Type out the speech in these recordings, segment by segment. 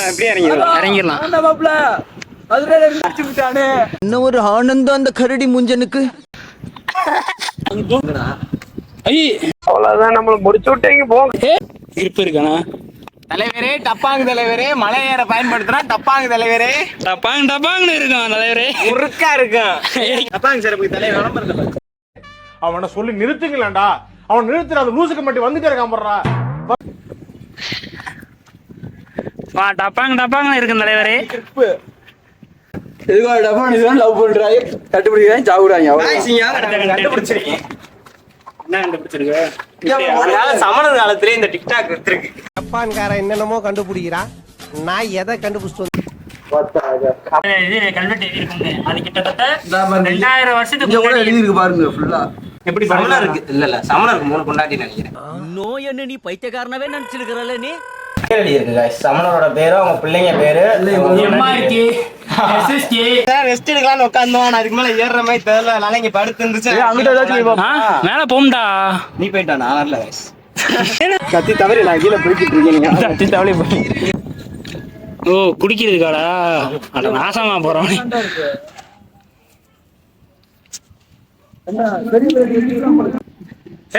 அப்படியே இறங்கிடலாம். என்ன ஒரு ஆனந்தம் அந்த கரடி முஞ்சனுக்கு. அவ்வளவுதான், நம்மள முடிச்சு விட்டீங்க போங்க. இருப்பு இருக்கானா தலைவரே? டப்பாங்க தலைவரே, மலை ஏற பயன்படுத்துறா. டப்பாங்க தலைவரே, டப்பாங்கன்னு இருக்கான் தலைவரே, முறுக்கா இருக்கான். டப்பாங்க சார் போய் தலைவர் விளம்பரம். அவனை சொல்லி நிறுத்துங்களேன்டா. அவன் நிறுத்துற அந்த லூசுக்கு மட்டும் வந்துட்டே இருக்கான் போடுறா. டப்பாங்க இருக்கு தலைவரே. லவ் பண்றாங்க, கண்டுபிடிக்கிறாங்க, சாவுறாங்க. சமணர் காலத்திலே இந்த டிக்டாக் எடுத்திருக்கு. ஜப்பான்காரன் என்னென்னமோ கண்டுபிடிக்கிறான், நான் எதை கண்டுபிடிச்சிட்டு கல்வெட்டு எழுதியிருக்குங்க. அது கிட்டத்தட்ட 2000 வருஷத்துக்கு எழுதிருக்கு பாருங்க ஃபுல்லா. எப்படி சமணர் இருக்கு? இல்ல சமணருக்கு 3 கொண்டாட்டி நினைக்கிறேன். நோய் என்ன நீ பைத்தியக்காரனவே நினைச்சிருக்கிறல்ல நீ. சமணரோட பேரு, அவங்க பிள்ளைங்க பேரு, ரெஸ்ட் எடுக்கலாம்னு உட்காந்தோம். அதுக்கு மேல ஏறுற மாதிரி தெரியல, அதனால இங்க படுத்து இருந்துச்சு. மேல போம்டா. நீ போயிட்டா? நான் வரல. கத்தி தவறி நான் கீழே போய்கிட்டு இருக்கேன். கத்தி தவறி போய் ஓ குடிக்கிறதுக்காடா? அட நாசமா போறோம்.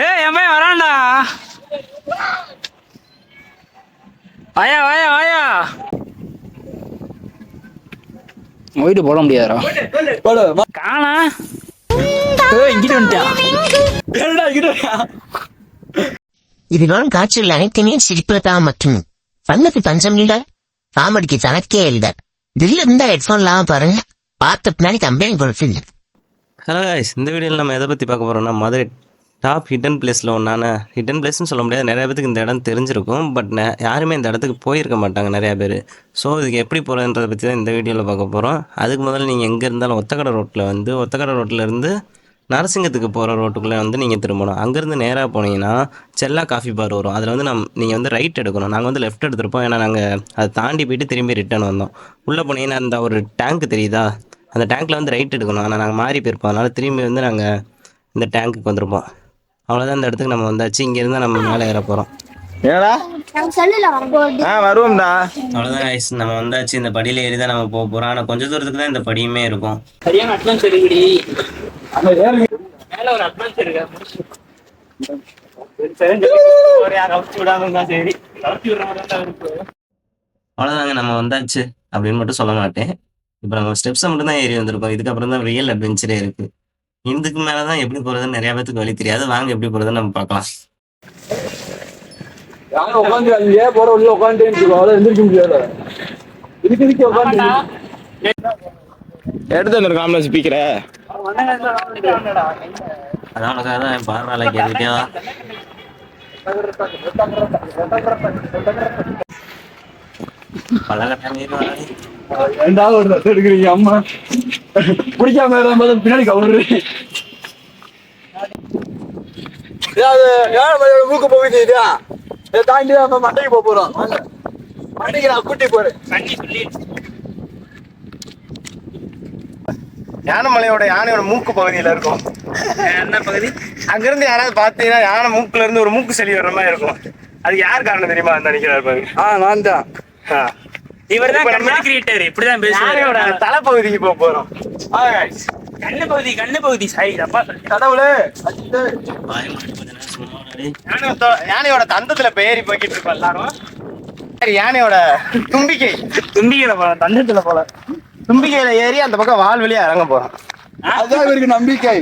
ஏய் என் பையன் வரான்டா. வாயா போயிட்டு போட முடியாதுடா. காணா இங்கிட்டு வந்துட்டான். இதுதான் காட்சிகள் அனைத்துமே சிரிப்பதா மற்றும் பண்ணது பஞ்சம் இல்ல, காமெடிக்கு தனக்கே இல்ல. திடீர்னு இருந்தா ஹெட்ஃபோன் இல்லாம பாருங்க, பார்த்த பின்னாடி கம்பெனி பொறுத்து. ஹலோ காய்ஸ், இந்த வீடியோவில் நம்ம எதை பற்றி பார்க்க போகிறோம்னா, மதுரை டாப் ஹிடன் பிளேஸில் ஒன்றான ஹிடன் பிளேஸ்னு சொல்ல முடியாது. நிறைய பேருக்கு இந்த இடம் தெரிஞ்சிருக்கும், பட் யாருமே இந்த இடத்துக்கு போயிருக்க மாட்டாங்க நிறையா பேர். ஸோ இதுக்கு எப்படி போகிறதுன்றதை பற்றி தான் இந்த வீடியோவில் பார்க்க போகிறோம். அதுக்கு முதல்ல நீங்கள் எங்கே இருந்தாலும் ஒத்தக்கடை ரோட்டில் இருந்து நரசிங்கத்துக்கு போகிற ரோட்டுக்குள்ளே நீங்கள் திரும்பணும். அங்கேருந்து நேராக போனீங்கன்னா செல்லா காஃபி பார் வரும். அதில் நீங்கள் ரைட் எடுக்கணும். நாங்கள் லெஃப்ட் எடுத்துருப்போம், ஏன்னா நாங்கள் அதை தாண்டி போயிட்டு திரும்பி ரிட்டர்ன் வந்தோம். உள்ளே போனீங்கன்னா அந்த ஒரு டேங்க் தெரியுதா, அந்த டேங்க்கில் ரைட் எடுக்கணும். ஆனால் நாங்கள் மாறி போயிருப்போம், அதனால் திரும்பி நாங்கள் இந்த டேங்க்குக்கு வந்திருப்போம். அவ்வளோதான், இந்த இடத்துக்கு நம்ம வந்தாச்சு. இங்கேருந்து நம்ம மேலே ஏற போகிறோம். ஏடா வருவோம்டா. அவ்வளோதான் கைஸ், நம்ம வந்தாச்சு. இந்த படியில் ஏறி தான் நம்ம போக போகிறோம். ஆனால் கொஞ்சம் தூரத்துக்கு தான் இந்த படியுமே இருக்கும். சரியான அட்வான்ஸ் இருக்குடி. மேல ஒரு அட்வான்ஸ் இருக்கு. அவ்வளோதாங்க, நம்ம வந்தாச்சு அப்படின்னு மட்டும் சொல்ல மாட்டேன். இப்போ நம்ம ஸ்டெப்ஸை மட்டும் தான் ஏறி வந்திருக்கோம். இதுக்கப்புறம் தான் ரியல் அட்வென்ச்சரே இருக்குது. இதுக்கு மேலே தான் எப்படி போகிறதுன்னு நிறையா பேத்துக்கு வழி தெரியாது. வாங்க எப்படி போகிறதுன்னு நம்ம பார்க்கலாம். எடுத்து வந்துருக்காமல ஸ்பீக்கரை. அதான் உனக்காக தான் என் பார்வையால கேட்டுக்கிட்டே தான். எடுக்கிறீங்க அம்மா பிடிக்காம பின்னாடி கவுரு. மூக்கு போகுது, தாண்டி மண்டைக்கு போக போறோம். மண்டைக்கு நான் கூட்டி போறேன். யானையோட மூக்கு பகுதியில இருக்கும். என்ன பகுதி? அங்கிருந்து யாராவது பாத்தீங்கன்னா யானை மூக்குல இருந்து ஒரு மூக்கு செலி வர்ற மாதிரி இருக்கும். அதுக்கு யார் காரணம் தெரியுமா? நினைக்கிறாரு பாருங்க. நான் தான். இவர்தான் கிரியேட்டர். இப்படிதான் யானையோட தலைப்பகுதிக்கு போக போறோம். கண்ணு பகுதி சாரி கடவுளே. யானையோட தந்தத்துல பேரி போய்கிட்டு இருக்கோம் எல்லாரும். யானையோட தும்பிக்கையில போல, தந்தத்துல போல தும்பிக்கையில ஏறி அந்த பக்கம் வால் வழியா இறங்க போறோம். அதுதான் இவருக்கு நம்பிக்கை.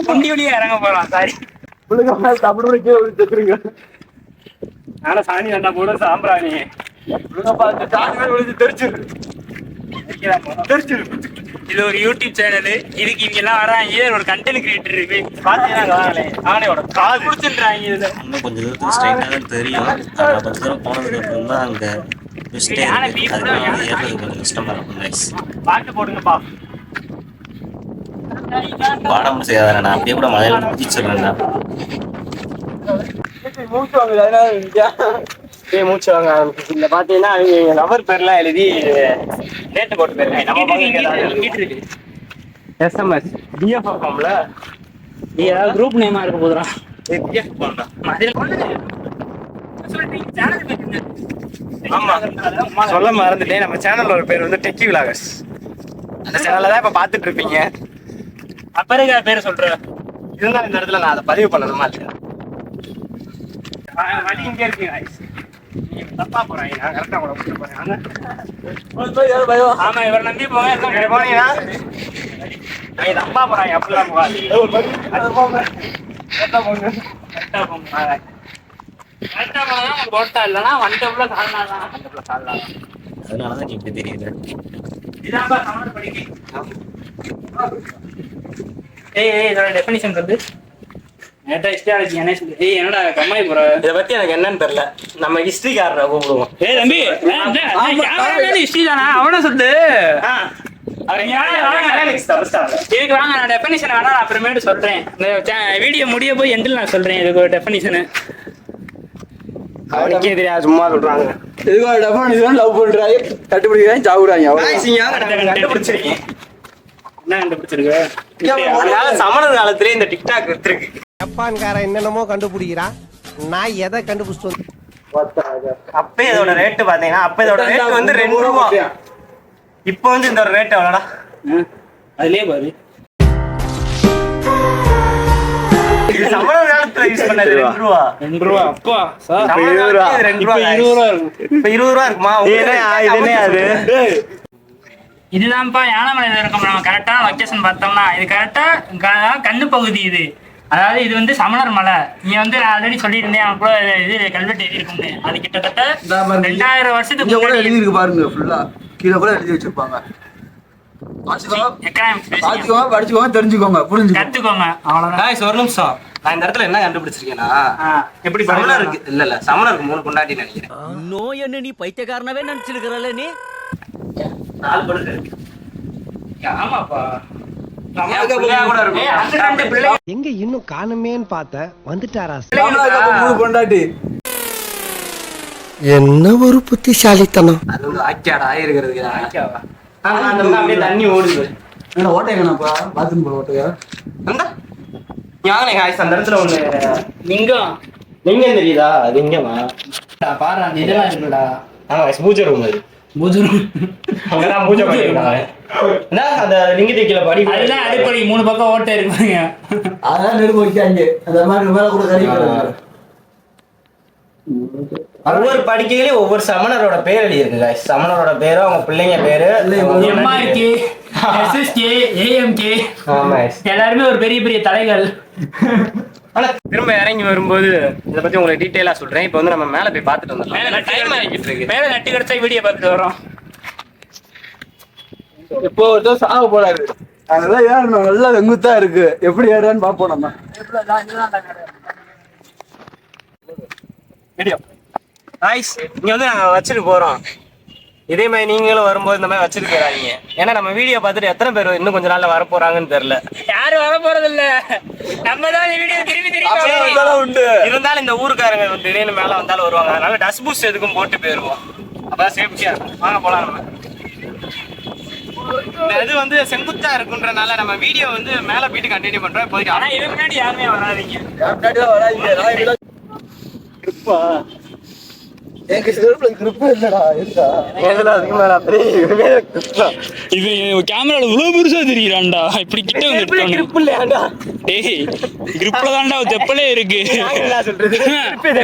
குண்டி வழியா இறங்க போறோம். சாரி தமிழ் ஆனா சாணி வேண்டா போட சாம்பிராணி தெரிச்சிரு. இது ஒரு யூடியூப் சேனல். இதுக்கு இவங்க எல்லாம் வராங்க. ஒரு கண்டென்ட் கிரியேட்டர் இருக்கு. பாத்தீங்கன்னா ஆனையோட காது குடிச்சுன்றாங்க. இதுல இன்னும் கொஞ்சம் தூரத்துக்கு ஸ்ட்ரைட்டாக தான் தெரியும். 10 தூரம் போனதுக்கு அப்புறம் தான் அங்கே ஏறுறது கொஞ்சம் கஷ்டமா இருக்கும். பாட்டு போடுங்கப்பா. பாடம் செய்யாத, நான் அப்படியே கூட மலையில குதிச்சிடுறேன்டா. மூச்சு வாங்க ஆரம்பிச்சு. இந்த பாத்தீங்கன்னா லவர் பேர்லாம் எழுதி டேட்டு போட்டு போயிருக்கேன். SMS DF ஆகும்ல, நீ ஏதாவது குரூப் நேமா இருக்க போதுரா. ஆமா சொல்ல மறந்துட்டேன், நம்ம சேனலோட பேர் வந்து டெக்கி விலாகர்ஸ். அந்த சேனல்ல தான் இப்ப பாத்துட்டு இருப்பீங்க. அப்பறங்க பேர் சொல்றேன். இருந்தாலும் இந்த இடத்துல நான் அதை பதிவு பண்ணணுமா இல்லையா? வழி இங்க இருக்கு guys. நீங்க தப்பா போறாங்க, நான் கரெக்டா கூட கூட்டி போறேன். ஆமா இவரை நம்பி போங்க. இங்க போனீங்கன்னா நீங்க தப்பா போறாங்க, அப்படிலாம் போகாது. கரெக்டா போங்க. கரெக்டா போனா உங்களுக்கு ஓட்டா இல்லைன்னா வண்டப்புல சாடலாம். வண்டப்புல சாடலாம். அதனாலதான் நீ இப்படி தெரியுது. இதான்பா சமணர் படிக்கை. ஏய் இதோட டெஃபினிஷன் வந்து நேட்டா ஹிஸ்டாலஜி என்ன சொல்லு. ஏய் என்னடா கம்மாய் போற. இதை பத்தி எனக்கு என்னன்னு தெரியல, நம்ம ஹிஸ்டரிக்காரரை கூப்பிடுவோம். ஏய் தம்பி ஹிஸ்டரி தானா அவன சொல்லு. இதுக்கு வாங்க, நான் டெஃபினிஷன் வேணா நான் அப்புறமேட்டு சொல்றேன். இந்த வீடியோ முடிய போய் எண்டில் நான் சொல்றேன் இதுக்கு ஒரு டெஃபினிஷனு. அவனுக்கே தெரியாது, சும்மா சொல்றாங்க. இதுக்கு டெஃபினிஷன் லவ் பண்றாங்க, கண்டுபிடிக்கிறாங்க, சாகுறாங்க. கண்டுபிடிச்சிருக்கீங்க. என்ன கண்டுபிடிச்சிருக்க? அதனால சமணர் காலத்திலே இந்த டிக்டாக் வித்துருக்கு. ஜப்பான்காரன் என்னென்னமோ கண்டுபிடிக்கிறான், நான் எதை கண்டுபிடிச்சிட்டு அப்ப இதோட ரேட்டு பாத்தீங்கன்னா, அப்ப இதோட ரேட் வந்து 2 ரூபா. இப்ப வந்து இந்த ஒரு ரேட் எவ்வளோடா? அதுலயே பாரு. இது சமணர் காலத்துல யூஸ் பண்ணது 2 ரூபா. 2 ரூபா அப்பா சார். சமணர் காலத்துல 2 ரூபா. 20 ரூபா இருக்கும். இப்ப 20 ரூபா இருக்குமா? இதுனே அது இதுதான்ப்பா யானைமலையில இருக்கோம். நம்ம கரெக்டா லொகேஷன் பார்த்தோம்னா இது கரெக்டா கண்ணு பகுதி. இது அதாவது இது வந்து சமணர் மலை. நீ வந்து நான் ஆல்ரெடி சொல்லியிருந்தேன் அவன் கூட இது கல்வெட்டு எழுதி இருக்கும்னு. அது கிட்டத்தட்ட 2000 வருஷத்துக்கு கூட முன்னாடி எழுதி இருக்கு பாருங்க, ஃபுல்லா கீழே கூட எழுதி வச்சிருப்பாங்க. பாத்துக்கோங்க, படிச்சுக்கோங்க, தெரிஞ்சுக்கோங்க, புரிஞ்சுக்கோங்க, கத்துக்கோங்க. அவ்வளவுதான். guys, ஒரு நிமிஷம். நான் இந்த இடத்துல என்ன கண்டுபிடிச்சிருக்கேன்னா, எப்படி சமணருக்கு இல்ல சமணருக்கு 3 பொண்டாட்டி நினைக்கிறேன். நோய் என்ன நீ பைத்தியக்காரனவே நினைச்சிருக்கிறல்ல நீ. 4 பொண்ணு. ஆமாப்பா. கூட இருக்கும். எங்க இன்னும் காணுமேன்னு பார்த்த வந்துட்டாரா? 3 பொண்டாட்டி. என்ன ஒரு புத்திசாலித்தனம். அது வந்து ஆக்கியாடா இருக்கிறதுக்கு. அந்த அப்படியே தண்ணி ஓடுது. என்ன ஓட்டை வேணாப்பா, பாத்ரூம் போற ஓட்டையா? அந்த ஞானே காய்ஸ், அந்த இடத்துல ஒண்ணு லிங்கம் லிங்கம் தெரியுதா? லிங்கமா பாரு, அந்த இதெல்லாம் இருக்குடா. பூஜை ரூம் அது. அங்கதான் பூஜை பண்ணிருக்காங்க. அந்த லிங்கத்தை கீழே படி. அதுதான் அடிப்படை. 3 பக்கம் ஓட்டை இருப்பாங்க. அதான் நெருப்பு வைக்காங்க. அந்த மாதிரி மேல கூட கறி. ஒவ்வொரு படிக்கையிலயும் ஒவ்வொரு சமணரோட பேர் எழுதியிருக்கு guys. சமணரோட பேரு, அவங்க பிள்ளைங்க பேரு, எம்ஆர்கே, எஸ்எஸ்கே, ஏஎம்கே, எல்லாருமே ஒரு பெரிய பெரிய தலைகள். ஆனா திரும்ப இறங்கி வரும்போது இதை பத்தி உங்களுக்கு டீட்டெயிலா சொல்றேன். இப்ப வந்து நம்ம மேல போய் பாத்துட்டு வந்துடலாம். டைம் ஆகிட்டு இருக்கு. மேல நட்டு கிடைச்சா வீடியோ பார்த்துட்டு வரோம். இப்போ ஒருத்தர் சாக போறாரு, அதெல்லாம் ஏறணும். நல்லா வெங்குத்தா இருக்கு, எப்படி ஏறான்னு பாப்போம் நம்ம. வீடியோ guys, இங்க வந்து நாங்க வச்சுட்டு போறோம். இதே மாதிரி நீங்களும் வரும்போது இந்த மாதிரி வச்சுட்டு போயிடாதீங்க. ஏன்னா நம்ம வீடியோ பார்த்துட்டு எத்தனை பேர் இன்னும் கொஞ்ச நாள்ல வர போறாங்கன்னு தெரியல. யாரும் வர போறது இல்ல, நம்ம தான் வீடியோ திரும்பி உண்டு. இருந்தாலும் இந்த ஊருக்காரங்க வந்து திடீர்னு மேல வந்தாலும் வருவாங்க. அதனால டஸ்ட் பூஸ்ட் எதுக்கும் போட்டு போயிருவோம். அப்பதான் சேஃப்டியா இருக்கும். வாங்க போலாம். நம்ம இந்த இது வந்து செங்குத்தா இருக்குன்றனால நம்ம வீடியோ வந்து மேல போயிட்டு கண்டினியூ பண்றோம். இப்போதைக்கு ஆனா இதுக்கு முன்னாடி யாருமே வராதீங்க. இது கேமரால இவ்வளவு பெருசா தெரியுறான்டா. இப்படி கிட்ட டேய் கிரிப்ல தான்டா செப்பலே இருக்கு.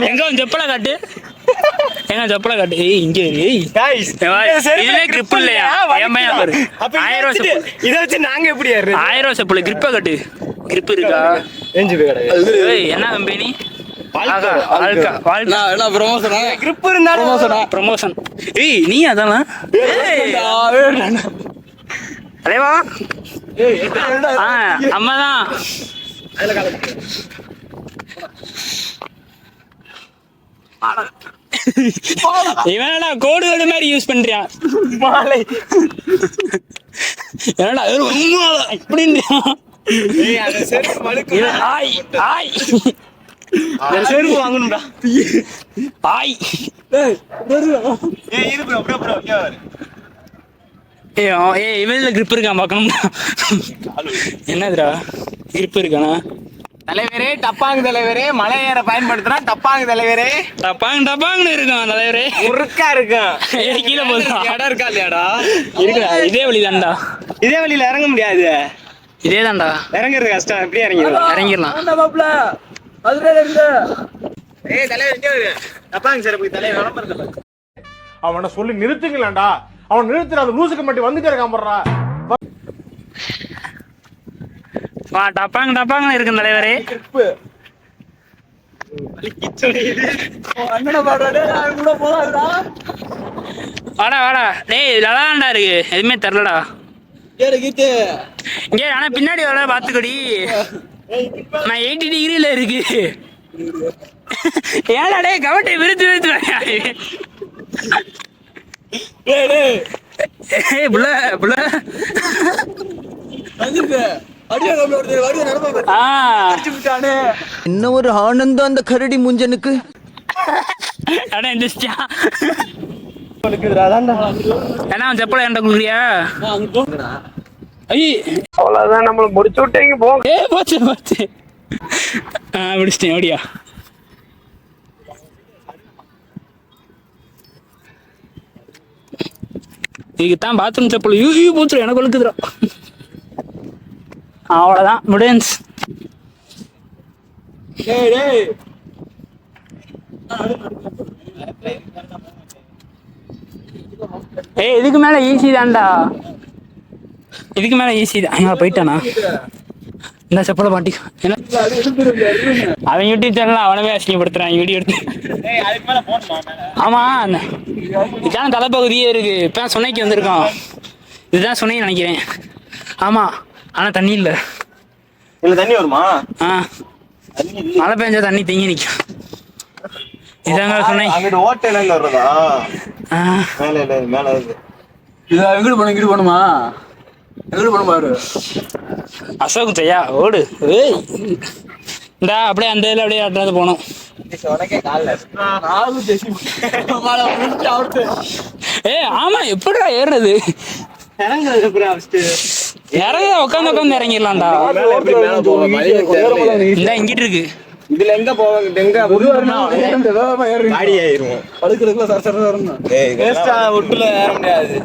எங்க செப்பலை காட்டு, எங்க செப்பலை காட்டு. ஏய் இங்க இதுல கிரிப் இல்லையா? ஏமையா பாரு. 1000 செப்பல் இதை வச்சு நாங்க எப்படி 1000 செப்பல் கிரிப்பை காட்டு. கிரிப் இருக்கா? என்ன கம்பெனி? ப்ரமோஷன். ஏய் நீ அதெல்லாம் அலேவா அம்மாதான். இவனடா கோடு மாதிரி யூஸ் பண்றியான். மாலை என்னடா இப்படின்றான். செருப்பு வாங்கணும்டா. ஆய் இவன்ல கிரிப் இருக்கான் பார்க்கணும்டா. என்னதுடா கிரிப் இருக்கானா? தலைவரே டப்பாங்கு தலைவரே, மலை ஏற பயன்படுத்துறா டப்பாங்கு தலைவரே. டப்பாங்கன்னு இருக்கும் தலைவரே. முறுக்கா இருக்கும். கீழே போதும். இடம் இருக்கா இல்லையாடா? இருக்குடா, இதே வழி தான்டா. இதே வழியில இறங்க முடியாது. இதே தான்டா. இறங்குறது கஷ்டம். எப்படி இறங்கிடலாம்? ஏய் தலைவர் இங்க வரு. டப்பாங்கு சார் போய் தலைவர் விளம்பரம். அவனை சொல்லி நிறுத்துங்களேன்டா. அவன் நிறுத்துற அந்த லூசுக்கு மட்டும் வந்துட்டே இருக்கான் போடுறா. டப்பாங்கன்னு இருக்கும் தலைவரே. வாடா டேய், நல்லாண்டா இருக்கு, எதுவுமே தெரிலடா. இங்க ஆனா பின்னாடி வர பாத்துக்கடி, நான் 80 டிகிரில இருக்கு. ஏடா டே கவட்டை விருத்து புள்ள என்ன ஒரு ஆனந்தம் அந்த கரடி முஞ்சனுக்கு. அடா எந்திரிச்சா ஏன்னா செப்பல என்கிட்ட குடுக்குறியா? அவ்வளவுதான், நம்மள முடிச்சு விட்டீங்க போ. போச்சு முடிச்சிட்டேன். எப்படியா இதுக்குத்தான் பாத்ரூம் செப்பல் போச்சு, எனக்கு ஒழுக்குதுரா. அவ்வளோதான் முடிஞ்சு. இதுக்கு மேல ஈஸி தான்டா, இதுக்கு மேல ஈஸி தான். போயிட்டானா இந்த செப்பலை மாட்டி அவன் யூடியூப் சேனல் அவனவே அசிங்கப்படுத்துறான் வீடியோ எடுத்து. ஆமா, இதுதான் தலைப்பகுதியே இருக்கு. இப்ப சுனைக்கு வந்திருக்கான். இதுதான் சுனை நினைக்கிறேன். ஆமா, ஆனா தண்ணி இல்ல. தண்ணி வருமா? மழை பெஞ்சா தண்ணி தேங்கி நிக்கும். இதாங்க சுனை. அங்கிட்டு ஓட்டையில வருதா? மேல இல்ல, மேல இருக்கு. இது எங்கிட்டு போன இங்கிட்டு போணுமா? எங்கிட்டு போன பாரு. அசோக் ஜெயா ஓடு. இந்தா அப்படியே அந்த இதுல அப்படியே அட்ராது போனோம். ஆமா, எப்படிடா ஏறுறது? இறங்க உட்காந்து இறங்கிடலாம்டா. இந்த இங்கிட்டு இருக்கு. இதுல எங்க போவாங்க? எங்க காடி ஆயிருவோம். ஒட்டுல ஏற முடியாது.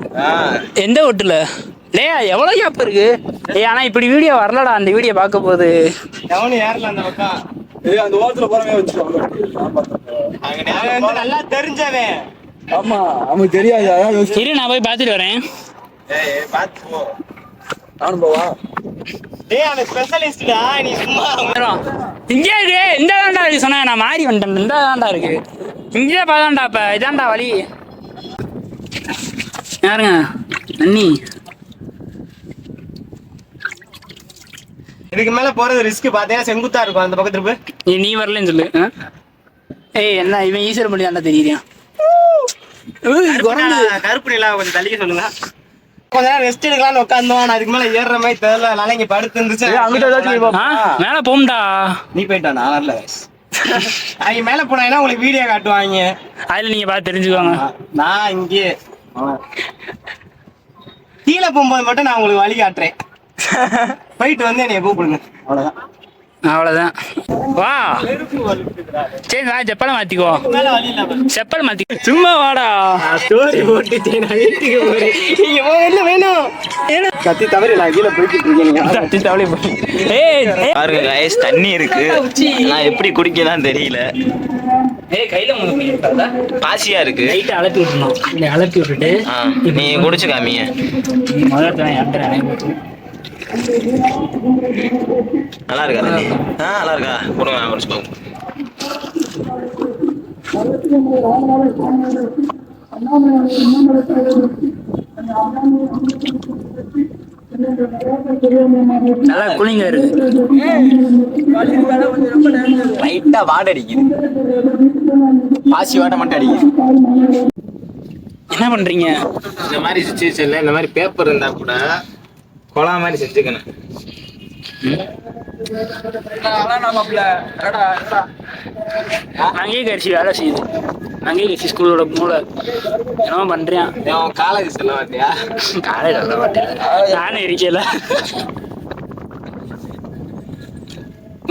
எந்த ஒட்டுல? லேயா எவ்வளவு கேப் இருக்கு? ஆனா இப்படி வீடியோ வரலடா. அந்த வீடியோ பார்க்க போது எவனும் ஏறல அந்த பக்கம். அந்த ஓரத்துல போறவே வச்சு நல்லா தெரிஞ்சவன். ஆமா, அவனுக்கு தெரியாது. சரி, நான் போய் பார்த்துட்டு வரேன். பாத்து போ. நானும் போவா. அவன் ஸ்பெஷலிஸ்டா, நீ சும்மா இங்கே இருக்கு. இந்த தாண்டா வழி சொன்னேன், நான் மாறி வந்துட்டேன். இந்த தாண்டா இருக்கு. இங்கே பாதாண்டா. இப்ப இதாண்டா வழி. யாருங்க அண்ணி? இதுக்கு மேல போறது ரிஸ்க். பாத்தீங்கன்னா செங்குத்தா இருக்கும் அந்த பக்கத்துல போய். நீ வரலன்னு சொல்லு. என்ன இவன் ஈஸ்வர பண்ணி தாண்டா தெரியுறியா? கருப்பு நிலா கொஞ்சம் தள்ளிக்க சொல்லுங்க. கொஞ்ச நேரம் ரெஸ்ட் எடுக்கலாம்னு உட்காந்தோம். அதுக்கு மேல ஏறுற மாதிரி தெரியல. அதனால இங்க படுத்து இருந்துச்சு. மேல போம்டா. நீ போயிட்டா, நான் வரல. அவங்க மேல போனாங்கன்னா உங்களுக்கு வீடியோ காட்டுவாங்க. அதுல நீங்க பார்த்து தெரிஞ்சுக்கோங்க. நான் இங்கே கீழே போகும்போது மட்டும் நான் உங்களுக்கு வழி காட்டுறேன். போயிட்டு வந்து என்னைய கூப்பிடுங்க. அவ்வளவுதான். வா சரி, நான் செப்பலை மாத்திக்கோ. செப்பல் மாத்திக்கோ. சும்மா வாடா. ஸ்டோரி போட்டு நான் வீட்டுக்கு போறேன். நீங்க போகல வேணும். கத்தி தவறி நான் கீழே போயிட்டு இருக்கீங்க. கத்தி தவறி பாருங்க guys, தண்ணி இருக்கு. நான் எப்படி குடிக்கலாம் தெரியல. கையில பாசியா இருக்கு. லைட்டா அலப்பி விட்டுணும். அலப்பி விட்டுட்டு நீ குடிச்சு காமிங்க. நல்லா இருக்கா தண்ணி? நல்லா இருக்கா? கொடுங்க, நான் குடிச்சுக்கோங்க. நல்லா கூலிங்கா இருக்கு. லைட்டா வாடை அடிக்குது. பாசி வாடை மட்டும் அடிக்குது. என்ன பண்றீங்க? இந்த மாதிரி சிச்சுவேஷன்ல இந்த மாதிரி பேப்பர் இருந்தா கூட கொலா மாதிரி செஞ்சுக்கணும். அங்கேயே கரிசி வேலை செய்யுது. அங்கேயே கரிசி ஸ்கூலோட மூளை என்ன பண்றேன். காலேஜ் சொல்ல மாட்டியா? காலேஜ் சொல்ல மாட்டேன். நானும் இருக்கல.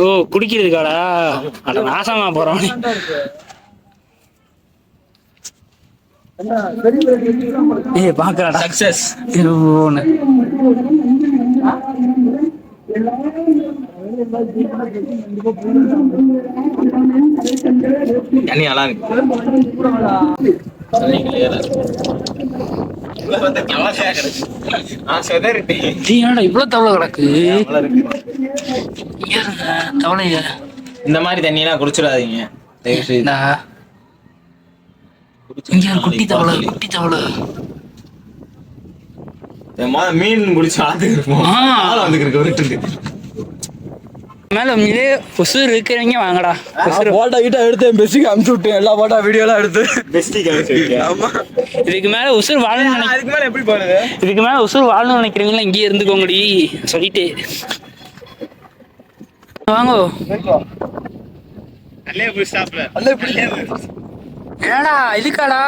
ஓ குடிக்கிறதுக்காடா? அட நாசமா போறோம். ஏய் பாக்கறடா சக்சஸ். தண்ணி நல்லா இருக்கு. என்னடா இவ்வளவு தவளை கிடக்கு? தவளைய இந்த மாதிரி தண்ணி எல்லாம் குடிச்சிடாதீங்க. குட்டி தவளை, குட்டி தவளை. மீன் பிடிச்சி வந்துருக்கு. மேல உண்மையிலே உசுர் இருக்கிறவங்க வாங்கடா. போட்டோ கிட்ட எடுத்து பெஸ்டிக்கு அனுப்பிச்சு விட்டேன். எல்லா போட்டோ வீடியோ எல்லாம் எடுத்து ஆமா. இதுக்கு மேல உசுர் வாழணும். அதுக்கு மேல எப்படி போறது? இதுக்கு மேல உசுர் வாழணும்னு நினைக்கிறீங்களா இங்கேயே இருந்துக்கோங்கடி சொல்லிட்டு வாங்கோ. ஏடா இதுக்காடா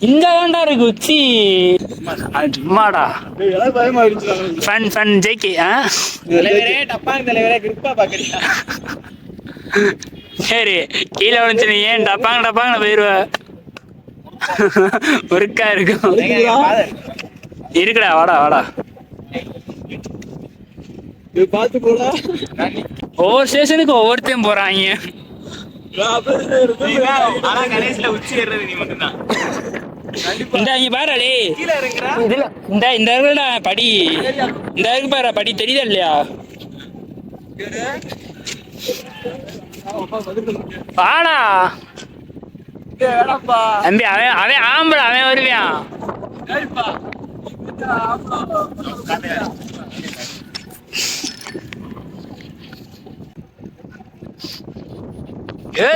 இந்த வேண்டா இருக்கு உச்சி சும்மாடா. Fun fun ஜெய்கே. சரி கீழே விழுந்து ஏன் டப்பாங்க டப்பாங்க போயிருவ. ஒருக்கா இருக்கும் இருக்குடா. வாடா வாடா பார்த்து போடா. ஒவ்வொரு ஸ்டேஷனுக்கு ஒவ்வொருத்தையும் போறாங்க. உச்சி ஏறது நீ மட்டும்தான். இந்த இங்க பாருடே இதுல இந்த இருக்குடா படி. இந்த இருக்கு பாரு படி தெரியுதா இல்லையா? வாடா தம்பி. அவன் ஆம்பளை அவன் வருவான்.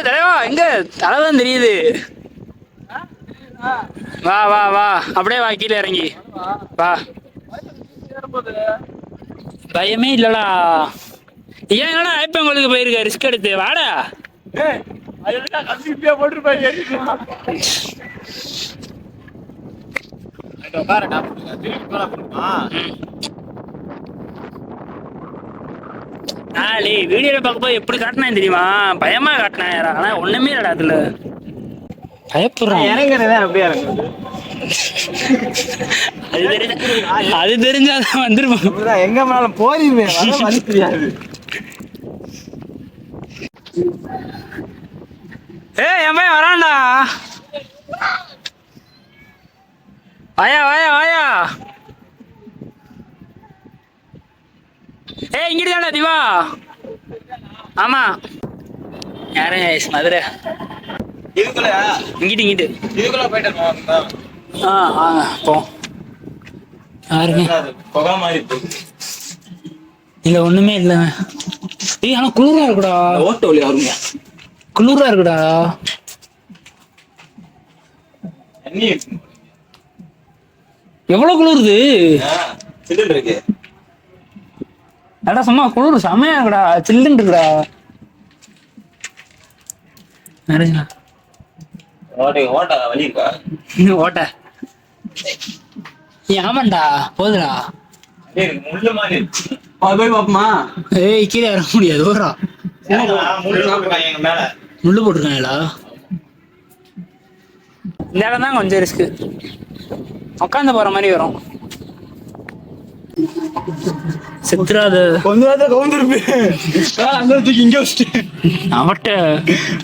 தலைவா எங்க தலைதான் தெரியுது. வா வா வா அப்படியே வா கீழே இறங்கி வா. பயமே இல்லடா. ஏன் என்னடா ஐப்பங்களுக்கு போயிருக்க ரிஸ்க் எடுத்து வாடா. வீடியோல பார்க்கும்போது எப்படி காட்டினேன் தெரியுமா? பயமா காட்டினேன். ஆனா ஒண்ணுமே இல்லடா அதுல. பயப்படுறான். இறங்குறதா அப்படியே இறங்குறது. அது தெரிஞ்சாதான் வந்துருப்போம். எங்க மேலும் போறீங்க தெரியாது. என் பையன் வரான்டா. வாயா வாயா வாயா. இங்கிட்டு தான்டா திவா. ஆமா யாருங்க மதுரை. இங்கிட்டு போ. யாருங்க இல்ல ஒண்ணுமே இல்ல. ஆனா குளிரா இருக்குடா. ஓட்ட வழி வருங்க. குளிரா இருக்குடா. எவ்வளவு குளிருது இருக்கு. அடா சும்மா குளிர் செமையா இருக்குடா. சில்லுன்னு இருக்குடா. ஓட்ட வழி இருக்கா? ஓட்ட ஆமாண்டா போதுடா. முள்ளு மாதிரி போய் பாப்போமா? கீழே இறங்க முடியாது. ஓரா முள்ளு போட்டிருக்காங்களா? இந்த இடம் தான் கொஞ்சம் ரிஸ்க்கு. உட்காந்து போற மாதிரி வரும். செத்துறாது. கொஞ்ச நேரத்துல கவுந்திருப்பேன். அங்க வச்சு இங்க வச்சுட்டு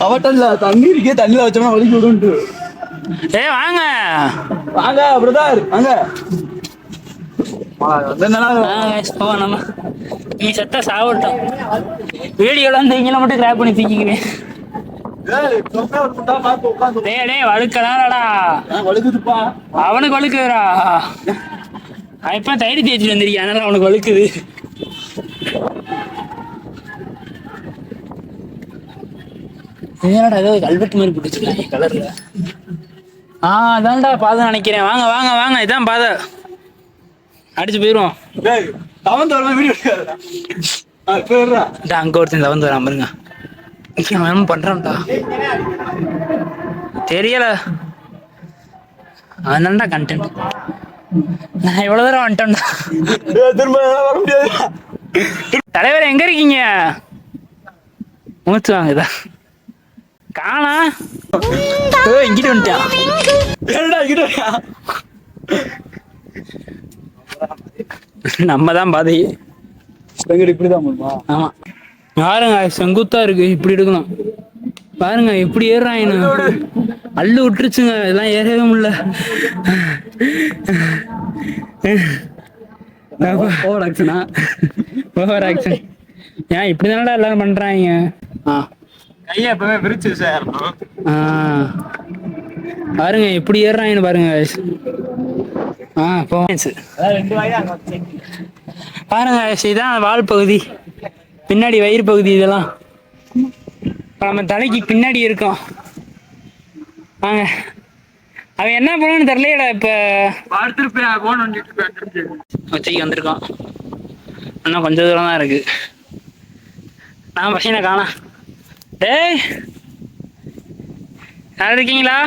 அவட்ட இல்ல தண்ணி இருக்கே. தண்ணியில வச்சோம்னா வலிக்கு விடுன்ட்டு. வாங்க வாங்க பிரதர் வாங்க. நீ செத்தா சாவட்டும். வீடியோல வந்து இங்கே மட்டும் கிராப் பண்ணி தூக்கிக்கிறேன். வழுக்கலாம்டா. வழுக்குதுப்பா. அவனுக்கு வழுக்குதுடா. இப்ப தயிர் தேய்ச்சி வந்திருக்கேன். அதனால அவனுக்கு வழுக்குது. ஏதோ கல்வெட்டு மாதிரி பிடிச்சிருக்காங்க கலர்ல. அதான்டா பாதை நினைக்கிறேன். வாங்க வாங்க வாங்க. இதான் பாதை. அடிச்சு போயிருவோம். அங்க ஒருத்தன் தவந்து வரான் பாருங்க. பண்றான்டா தெரியல. அதனாலடா கண்டென்ட். நான் இவ்வளவு தூரம் வந்துட்டேன்டா. தலைவர் எங்க இருக்கீங்க? மூச்சு வாங்குதா காணா இங்கிட்டு வந்துட்டான். நம்ம தான் பாதை. இப்படிதான் போடுமா? ஆமா பாருங்க செங்குத்தா இருக்கு, இப்படி எடுக்கணும். பாருங்க எப்படி ஏறுறான், அள்ளு விட்டுருச்சுங்க. இதெல்லாம் ஏறவே முடியல. ஓவர் ஆக்ஷனா? Over action. ஏன் இப்படி தானடா எல்லாரும் பண்றாங்க? கையை எப்பவுமே விரிச்சு சார். பாருங்க எப்படி ஏறுறாங்கன்னு பாருங்க. பாருங்க இதான் வால் பகுதி, பின்னாடி வயிறு பகுதி. இதெல்லாம் நம்ம தலைக்கு பின்னாடி இருக்கும். வாங்க அவன் என்ன பண்ணான்னு தெரியலடா. இப்ப வச்சுக்கு வந்திருக்கோம். இன்னும் கொஞ்சம் தூரம் தான் இருக்கு. நான் பசங்க காணா. டேய் யாரும் இருக்கீங்களா?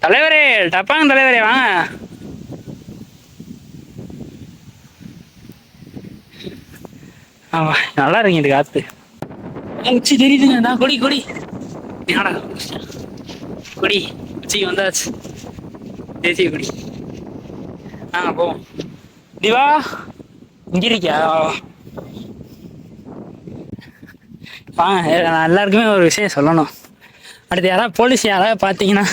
தலைவரே, டப்பாங்க தலைவரே வாங்க. ஆமா நல்லா இருக்கீங்க காத்து. உச்சி தெரியுதுங்க. நான் கொடி கொடி என்னடா கொடி உச்சி வந்தாச்சு. தேசிய கொடி. போவோம். திவா இங்க இருக்கியா? வாங்க. நான் எல்லாருக்குமே ஒரு விஷயம் சொல்லணும். அடுத்து யாராவது போலீஸ் யாராவது பார்த்தீங்கன்னா,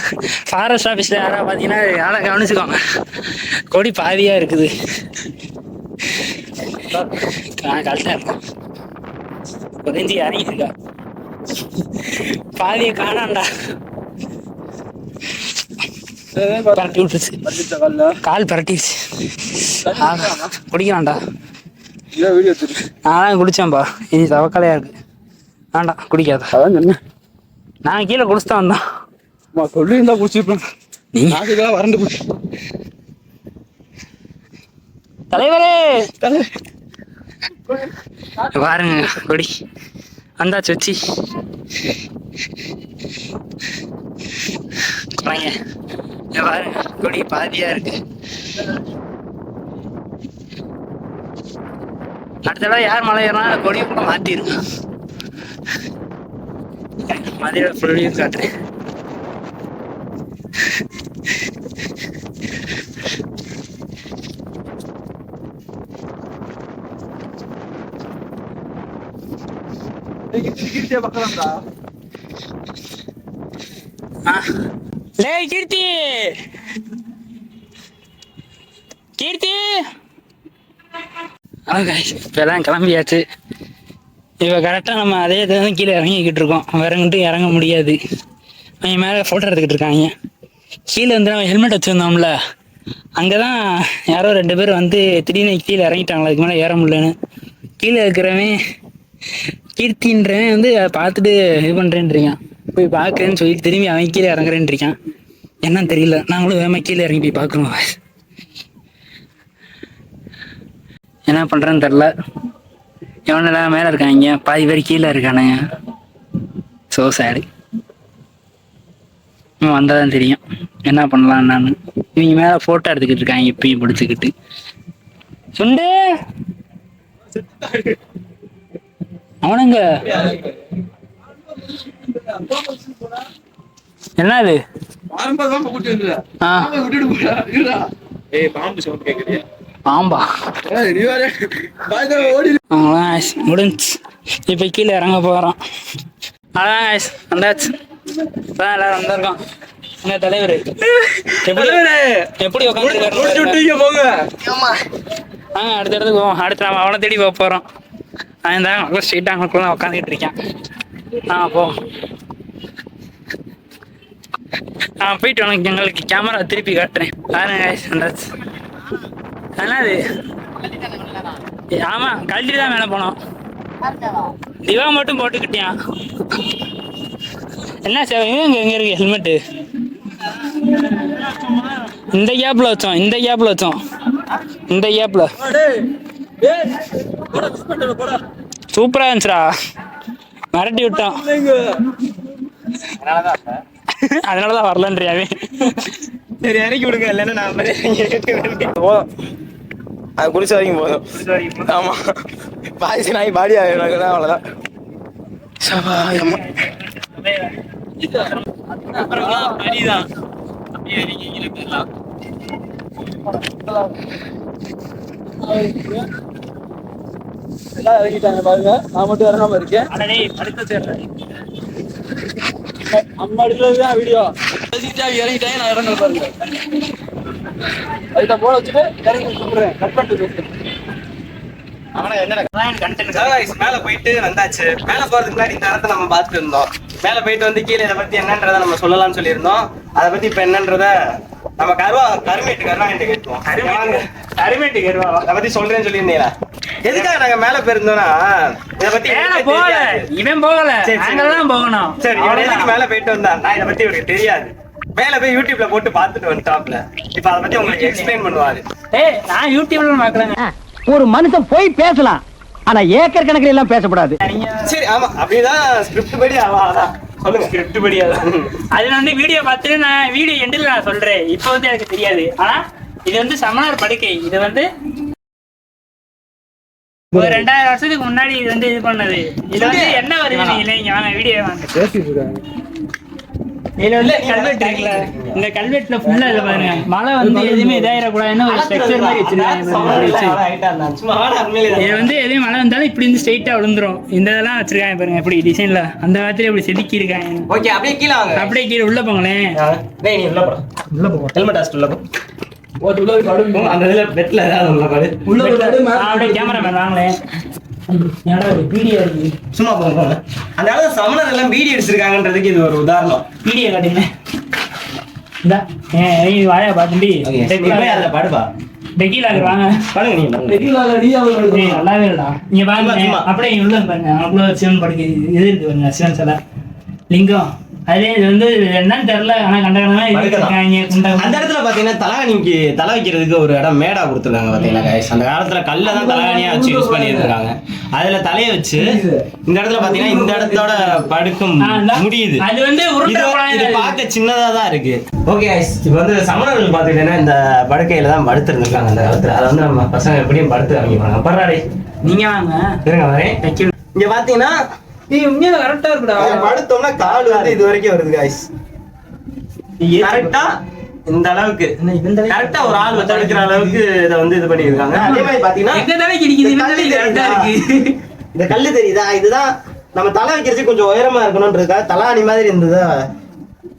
ஃபாரஸ்ட் ஆஃபீஸில் யாராவது பார்த்தீங்கன்னா யாராவது கவனிச்சுக்கோங்க. கொடி பாதியாக இருக்குது. கரெக்டாக இருக்கும். புரிஞ்சு இறங்கிட்டு இருக்கா. பாதியை காணாண்டா. பரட்டி விட்டுருச்சு. கால் பரட்டிடுச்சு. குடிக்கலாம்டா. நான் குடிச்சேன்ப்பா. இது தவக்கலையா இருக்கு. வேண்டாம் குடிக்காத. நான் கீழே குடிச்சுதான் வந்தான். சொல்லியிருந்தா குடிச்சிருப்பேன். நீங்க வறண்டு போச்சு. தலைவரே பாருங்க கொடி வந்தாச்சு. வச்சு பாருங்க கொடி பாதியா இருக்கு. அடுத்த தடவை யார் மலை ஏறினா கொடியை கூட மாத்திருங்க. மதுரை ஃபுல்லையும் காட்டுறேன். கீர்த்தி கீர்த்தி இப்பதான் கிளம்பியாச்சு. இப்போ கரெக்டாக நம்ம அதே தான் கீழே இறங்கிக்கிட்டு இருக்கோம். இறங்கிட்டு இறங்க முடியாது. அவங்க மேலே ஃபோட்டோ எடுத்துக்கிட்டு இருக்காங்க. கீழே வந்து நம்ம ஹெல்மெட் வச்சுருந்தோம்ல, அங்கே தான் யாரோ 2 பேர் வந்து திடீர்னு கீழே இறங்கிட்டாங்களா. அதுக்கு மேலே ஏற முடியலன்னு கீழே இருக்கிறவன் கீர்த்தின்றவன் வந்து பார்த்துட்டு இது பண்ணுறேன்றிருக்கான். போய் பார்க்குறேன்னு சொல்லி திரும்பி அவன் கீழே இறங்குறேன்னு இருக்கான். என்னன்னு தெரியல. நாங்களும் வேகமாக கீழே இறங்கி போய் பார்க்கணும். என்ன பண்ணுறேன்னு தெரில. எவனெல்லாம் மேலே இருக்காங்க, பாதி பேர் கீழே இருக்கானுங்க. ஸோ சேடு. வந்தால் தான் தெரியும் என்ன பண்ணலாம் என்னன்னு. இவங்க மேலே ஃபோட்டோ எடுத்துக்கிட்டு இருக்காங்க இப்பயும் பிடிச்சிக்கிட்டு. சுண்டு அவனுங்க என்ன இது? பாம்பா முடிஞ்சு. இப்ப கீழே இறங்க போறோம். அதான் வந்தாச்சு. எல்லாரும் வந்திருக்கோம். என்ன தலைவர் எப்படி உட்காந்து அடுத்த இடத்துக்கு போவோம். அடுத்து நம்ம அவனை தேடி போக போறோம். அவன் தான் ஸ்ட்ரெயிட்டா அவங்களுக்குள்ள உட்காந்துக்கிட்டு இருக்கேன். போவோம். போயிட்டு உனக்கு எங்களுக்கு கேமரா திருப்பி காட்டுறேன். பாருங்க வந்தாச்சு. என்னது? ஆமா கழட்டிட்டு தான் மேலே போனோம். திவா மட்டும் போட்டுக்கிட்டியான். என்ன சார் எங்க இருக்கு ஹெல்மெட்டு? இந்த கேப்ல வச்சோம். இந்த கேப்ல சூப்பரா இருந்துச்சுடா. மிரட்டி விட்டோம். அதனாலதான் வரலன்றியாவே. சரி இறக்கி விடுங்க. இல்லைன்னா நான் அது குடிச்ச வரைக்கும் போதும். ஆமா பாய்ச்சி நாய் பாடி ஆகிடும் அவ்வளோதான். எல்லாம் இறங்கிட்டாங்க பாருங்க. நான் மட்டும் இறங்காம இருக்கேன். அம்மா எடுக்கிறதுதான் வீடியோ. இறங்கிட்டாங்க, நான் இறங்க பாருங்க. அதுதான் போல வச்சுட்டு இறங்கி சொல்றேன். கட் பண்ணிட்டு மேல போயிட்டு வந்தாச்சு. மேல போறதுக்கு முன்னாடி இந்த இடத்த நம்ம பார்த்துட்டு இருந்தோம். மேல போயிட்டு வந்து கீழே இதை பத்தி என்னன்றதை நம்ம சொல்லலாம்னு சொல்லியிருந்தோம். அதை பத்தி இப்ப என்னன்றத நம்ம கருவாயிட்டு கேட்டுவோம். கருமேட்டு கருவா அதை பத்தி சொல்றேன்னு சொல்லியிருந்தீங்களா? எதுக்காக நாங்க மேல போயிருந்தோம்னா இதை பத்தி இவன் போகல, நாங்கதான் போகணும். சரி, இவன் எதுக்கு மேல போயிட்டு வந்தான்? நான் இதை பத்தி இவருக்கு தெரியாது. மேல போய் யூடியூப்ல போட்டு பார்த்துட்டு வந்துட்டாப்ல. இப்ப அதை பத்தி உங்களுக்கு எக்ஸ்பிளைன் பண்ணுவாரு. நான் யூடியூப்ல பாக்கலங்க. ஒரு மனுஷன் போய் பேசலாம், ஆனா ஏக்கர் கணக்கில் எல்லாம் பேசக்கூடாது. சரி, ஆமா, அப்படிதான் ஸ்கிரிப்ட் படி. அதான் சொல்லுங்க, ஸ்கிரிப்ட் படி. அதுல வந்து வீடியோ பார்த்துட்டு நான் வீடியோ எண்டில் நான் சொல்றேன். இப்ப வந்து எனக்கு தெரியாது. ஆனா இது வந்து சமணர் படுக்கை. இது வந்து ஒரு 2000 வருஷத்துக்கு முன்னாடி இது வந்து இது பண்ணது. இது வந்து என்ன வருது நீங்க வாங்க வீடியோ வாங்க. இதுல வந்து கல்வெட்டு இருக்குல்ல, இந்த கல்வெட்டுல ஃபுல்லா இதை பாருங்க. மழை வந்து எதுவுமே இதாயிடக்கூடாதுன்னு ஒரு ஸ்ட்ரக்சர் மாதிரி வச்சிருக்காங்க. இது வந்து எதுவும் மழை வந்தாலும் இப்படி வந்து ஸ்ட்ரெயிட்டா விழுந்துரும். இந்த இதெல்லாம் வச்சிருக்காங்க பாருங்க, இப்படி டிசைன்ல. அந்த காலத்துல இப்படி செதுக்கி இருக்காங்க. ஓகே, அப்படியே கீழே வாங்க. அப்படியே கீழே உள்ள போங்களேன். உள்ள போ. ஹெல்மெட் ஆஸ்ட் உள்ள போ. அந்த இதுல பெட்ல ஏதாவது உள்ள பாரு. அப்படியே கேமராமேன் வாங்களேன். சும்மா போங்க. அந்த காலத்துல சமணர் எல்லாம் பீடி அடிச்சிருக்காங்கன்றதுக்கு இது ஒரு உதாரணம். வீடியோ காட்டுங்க. வாயா பாத்துண்டி பாடுப்பா. வாங்க பாருங்க, நல்லாவே இல்லடா. நீங்க பாருங்க, அப்படியே உள்ள பாருங்க. அவ்வளவு சிவன் படுக்கை இது இருக்கு பாருங்க, சிவன் சிலை லிங்கம். அதே இது வந்து என்னன்னு தெரியல, ஆனா கண்டகடமா அந்த இடத்துல பாத்தீங்கன்னா தலகாணிக்கு தலை வைக்கிறதுக்கு ஒரு இடம் மேடா கொடுத்துருக்காங்க பாத்தீங்கன்னா guys. அந்த காலத்துல கல்ல தான் தலகாணியா வச்சு யூஸ் பண்ணிருக்காங்க. அதுல தலைய வச்சு இந்த இடத்துல பாத்தீங்கன்னா இந்த இடத்தோட படுக்கும் முடியுது. அது வந்து இது பார்க்க சின்னதா தான் இருக்கு. ஓகே guys, இப்போ வந்து சமணர்கள் பாத்தீங்கன்னா இந்த படுக்கையில தான் படுத்து இருந்திருக்காங்க அந்த காலத்துல. அதை வந்து நம்ம பசங்க எப்படியும் படுத்து வாங்கிப்பாங்க. பரவாடே, நீங்க வாங்க இருங்க வரேன். இங்க பாத்தீங்கன்னா கரெக்டா இருக்குடா. படுத்தோம்னா கால் வந்து இது வரைக்கும் வருது guys. கரெக்டா இந்த அளவுக்கு கரெக்டா ஒரு ஆள் வச்சு எடுக்கிற அளவுக்கு இதை வந்து இது பண்ணிருக்காங்க. அதே மாதிரி பாத்தீங்கன்னா இந்த கல்லு தெரியுதா? இதுதான் நம்ம தலை வைக்கிறதுக்கு கொஞ்சம் உயரமா இருக்கணும்ன்றதுக்காக தலாணி மாதிரி இருந்ததை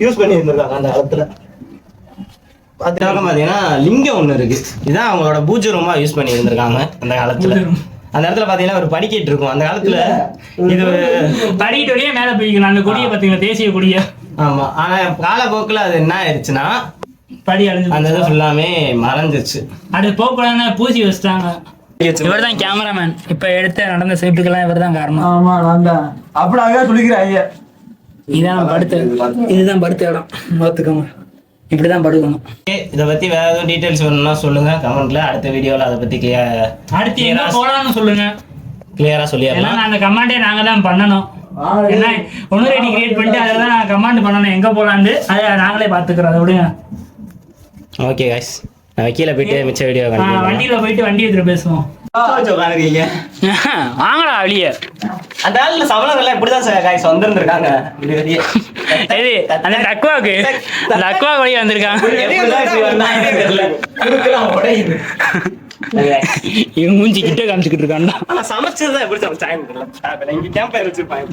யூஸ் பண்ணி இருந்திருக்காங்க அந்த காலத்துல. பாத்தீங்கன்னா லிங்கம் ஒண்ணு இருக்கு. இதான் அவங்களோட பூஜை ரூமா யூஸ் பண்ணி இருந்திருக்காங்க அந்த காலத்துல. அந்த இடத்துல பாத்தீங்கன்னா ஒரு படிக்கட்டு இருக்கும் அந்த காலத்துல. இது படிக்கட்டு வழியா மேல போய்க்கலாம். அந்த கொடியை பாத்தீங்கன்னா, தேசிய கொடிய. ஆமா, ஆனா காலப்போக்குல அது என்ன ஆயிடுச்சுன்னா படி அழிஞ்சு அந்த இது ஃபுல்லாமே மறைஞ்சிருச்சு. அது போகக்கூடாதுன்னு பூசி வச்சிட்டாங்க. இவர் தான் கேமராமேன். இப்ப எடுத்த நடந்த சேஃப்டிக்கெல்லாம் இவர் தான் காரணம். ஆமா, நான் தான் அப்படியே சொல்லிக்கிறேன். இதான் படுத்த, இதுதான் படுத்த இடம். பார்த்துக்கோங்க, இப்படிதான் படுக்கணும். இதை பத்தி வேற எதுவும் டீடைல்ஸ் வேணும்னா சொல்லுங்க கமெண்ட்ல. அடுத்த வீடியோல அதை பத்தி அடுத்து எங்க போலாம்னு சொல்லுங்க, கிளியரா சொல்லிடலாம். அந்த கமாண்டே நாங்க தான் பண்ணணும். ஏன்னா ஒன்னு ரெடி கிரியேட் பண்ணிட்டு அதெல்லாம் கமாண்ட் பண்ணணும் எங்க போலான்னு. அதை நாங்களே பாத்துக்கிறோம். அதை விடுங்க. ஓகே guys, நான் கீழே போயிட்டு மிச்ச வீடியோ வண்டியில போயிட்டு வண்டி எடுத்துட்டு பேசுவோம். வாங்கடா வெளியே. அந்த காலத்துல சமணர்கள் இப்படிதான் guys வந்திருந்திருக்காங்க. அந்த லக்வாக்கு வழியா வந்திருக்காங்க. இவன் மூஞ்சி கிட்ட காமிச்சுக்கிட்டு இருக்கான்டா. ஆனா சமைச்சதுதான் எப்படி சமைச்சாங்க. இங்க கேம்பயர் வச்சிருப்பாங்க.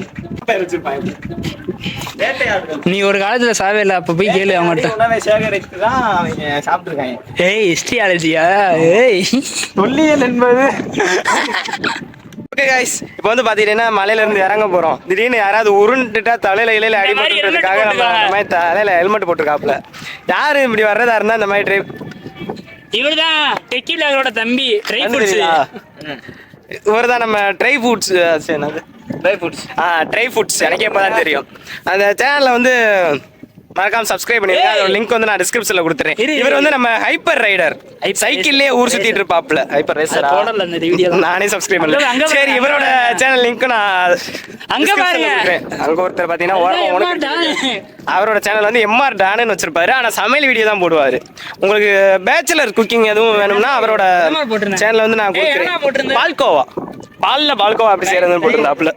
நீ ஒரு காலத்துல சாவே இல்ல, அப்ப போய் கேளு அவங்ககிட்ட. உணவை சேகரித்து தான் அவங்க சாப்பிட்டுருக்காங்க. ஏய் ஹிஸ்டரியாலஜியா? ஏய் தொல்லியல் என்பது. ஓகே guys, இப்போ வந்து பாத்தீங்கன்னா மலையில இருந்து இறங்க போறோம். திடீர்னு யாராவது உருண்டுட்டா தலையில இலையில அடிபட்டுறதுக்காக நம்ம அந்த மாதிரி தலையில ஹெல்மெட் போட்டிருக்காப்ல. யாரு இப்படி வர்றதா இருந்தா இந்த மாதிரி ட்ரைவ். இவர்தான் டெக்கி பிளாகரோட தம்பி. ட்ரை ஃபுட்ஸ் இவர்தான் நம்ம ட்ரை ஃபுட்ஸ். ட்ரை ஃபுட்ஸ் எனக்கே இப்பதான் தெரியும். அந்த சேனல்ல வந்து மறக்காம சப்ஸ்கிரைப் பண்ணிருங்க. அதோட லிங்க் வந்து நான் டிஸ்கிரிப்ஷன்ல கொடுத்துறேன். இவர் வந்து நம்ம ஹைப்பர் ரைடர், சைக்கிள்லயே ஊர் சுத்திட்டு இருப்பாப்ல. ஹைப்பர் ரேசரா போடல இந்த வீடியோ நானே சப்ஸ்கிரைப் பண்ணல. சரி, இவரோட சேனல் லிங்க் நான் அங்க பாருங்க. அங்க ஒருத்தர் பாத்தீங்கன்னா அவரோட சேனல் வந்து எம்ஆர் டான்னு வச்சிருப்பாரு. ஆனா சமையல் வீடியோ தான் போடுவாரு. உங்களுக்கு பேச்சுலர் குக்கிங் எதுவும் வேணும்னா அவரோட சேனல் வந்து நான் கொடுக்குறேன். பால்கோவா, பால்கோவா அப்படி செய்யறதுன்னு போட்டிருந்தாப்புல.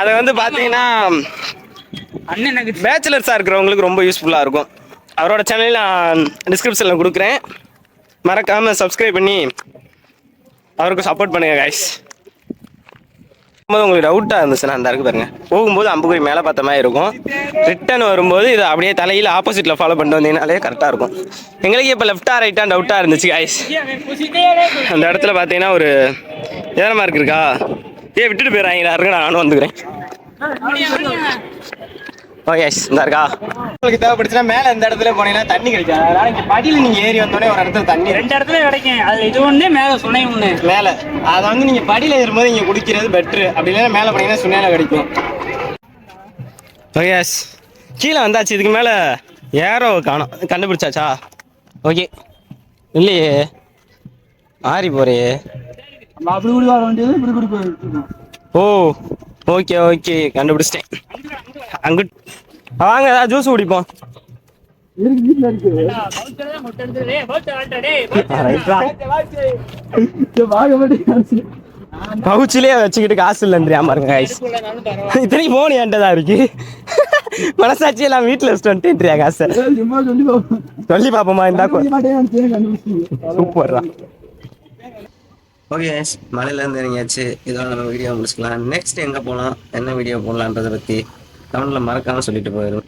அதை வந்து பாத்தீங்கன்னா பேச்சுலர்ஸா இருக்கிறவங்களுக்கு ரொம்ப யூஸ்ஃபுல்லா இருக்கும். அவரோட சேனலில் நான் டிஸ்கிரிப்ஷன்ல கொடுக்குறேன். மறக்காம சப்ஸ்கிரைப் பண்ணி அவருக்கு சப்போர்ட் பண்ணுங்க கைஸ். உங்களுக்கு டவுட்டா இருந்துச்சுன்னா அந்த இருக்கு பாருங்க, போகும்போது அம்புக்குறி மேலே பார்த்த மாதிரி இருக்கும். ரிட்டர்ன் வரும்போது இது அப்படியே தலையில் ஆப்போசிட்ல ஃபாலோ பண்ணிட்டு வந்தீங்கனாலே கரெக்டாக இருக்கும். எங்களுக்கு இப்போ லெஃப்டா ரைட்டா டவுட்டா இருந்துச்சு கைஸ். அந்த இடத்துல பார்த்தீங்கன்னா ஒரு ஏற மார்க் இருக்கா, விட்டுட்டு போயிடறாங்களா இருக்கு, நானும் வந்துக்கிறேன். ஓகே, இந்த இருக்கா உங்களுக்கு தேவைப்படுச்சுன்னா மேலே இந்த இடத்துல போனீங்கன்னா தண்ணி கிடைக்கும். அதனால இங்கே படியில் நீங்கள் ஏறி வந்தோடனே ஒரு இடத்துல தண்ணி 2 இடத்துல கிடைக்கும். அது இது ஒன்று மேலே சுனை ஒன்று மேலே. அதை வந்து நீங்கள் படியில் ஏறும்போது இங்கே குடிக்கிறது பெட்ரு. அப்படி இல்லைன்னா மேலே போனீங்கன்னா சுனையில கிடைக்கும். ஓகே, கீழே வந்தாச்சு. இதுக்கு மேலே ஏரோ காணும். கண்டுபிடிச்சாச்சா? ஓகே, இல்லையே ஆறி போறியே. அப்படி கூட வர வேண்டியது இப்படி கூட போயிருக்கோம். ஓ, ஓகே ஓகே, கண்டுபிடிச்சிட்டேன். அங்கிட்டு வாங்க, ஏதாவது ஜூஸ் குடிப்போம். பவுச்சிலே வச்சுக்கிட்டு காசு இல்லைன்றியா பாருங்க கைஸ். இத்தனைக்கு போன் என்கிட்டதான் இருக்கு. மனசாட்சி எல்லாம் வீட்டில் வச்சுட்டு வந்துட்டேன்றியா காசை. சொல்லி பார்ப்போமா? இருந்தா சூப்பர்ரா. ஓகே, மலையிலேருந்து இறங்கியாச்சு. இதோட நம்ம வீடியோ முடிச்சுக்கலாம். நெக்ஸ்ட் எங்கே போகலாம், என்ன வீடியோ போடலான்றதை பற்றி கமெண்ட்டில் மறக்காமல் சொல்லிட்டு போயிடும்.